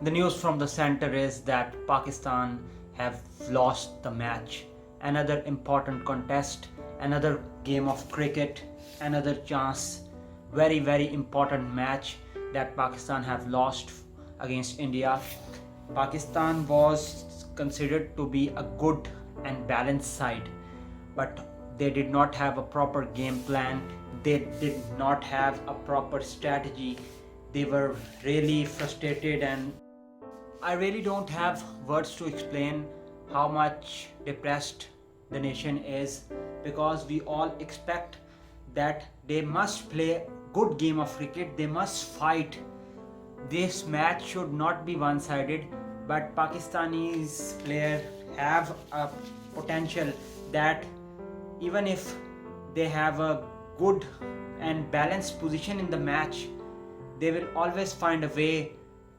The news from the center is that Pakistan have lost the match. Another important contest, another game of cricket, another chance. Very important match that Pakistan have lost against India. Pakistan was considered to be a good and balanced side, but they did not have a proper game plan. They did not have a proper strategy. They were really frustrated, and I really don't have words to explain how much depressed the nation is, because we all expect that they must play good game of cricket, they must fight. This match should not be one-sided, but Pakistani's player have a potential that even if they have a good and balanced position in the match, they will always find a way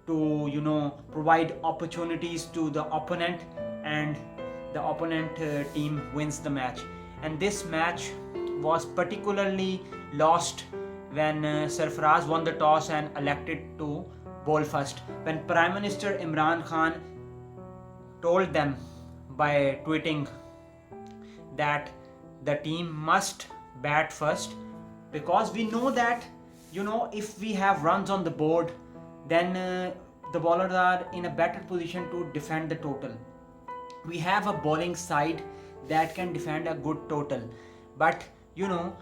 to provide opportunities to the opponent, and the opponent team wins the match. And this match was particularly lost when Sarfaraz won the toss and elected to bowl first, when Prime Minister Imran Khan told them by tweeting that the team must bat first, because we know that if we have runs on the board, then the bowlers are in a better position to defend the total. We have a bowling side that can defend a good total, but you know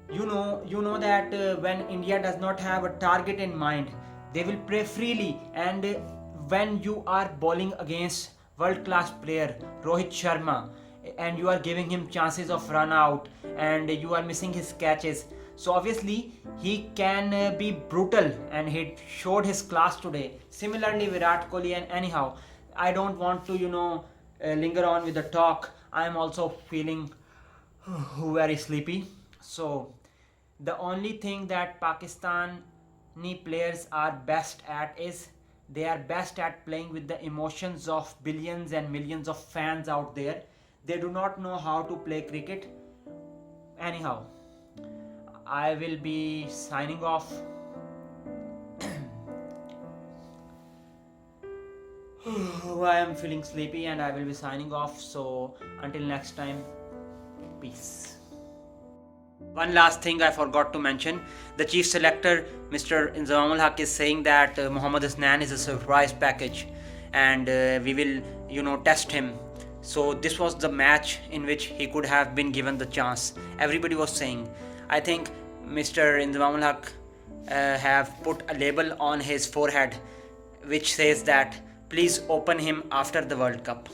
that when India does not have a target in mind, they will play freely. And when you are bowling against world class player Rohit Sharma and you are giving him chances of run out and you are missing his catches, so obviously he can be brutal, and he showed his class today. Similarly Virat Kohli. And anyhow, I don't want to linger on with the talk. I am also feeling very sleepy. So the only thing that Pakistani players are best at is they are best at playing with the emotions of billions and millions of fans out there. They do not know how to play cricket. Anyhow, I will be signing off. I am feeling sleepy and I will be signing off. So until next time, peace. One last thing I forgot to mention. The chief selector, Mr. Inzamamul Haq, is saying that Mohammad Hasnan is a surprise package and we will test him. So this was the match in which he could have been given the chance. Everybody was saying. I think Mr. Inzamamul Haq have put a label on his forehead which says that please open him after the World Cup.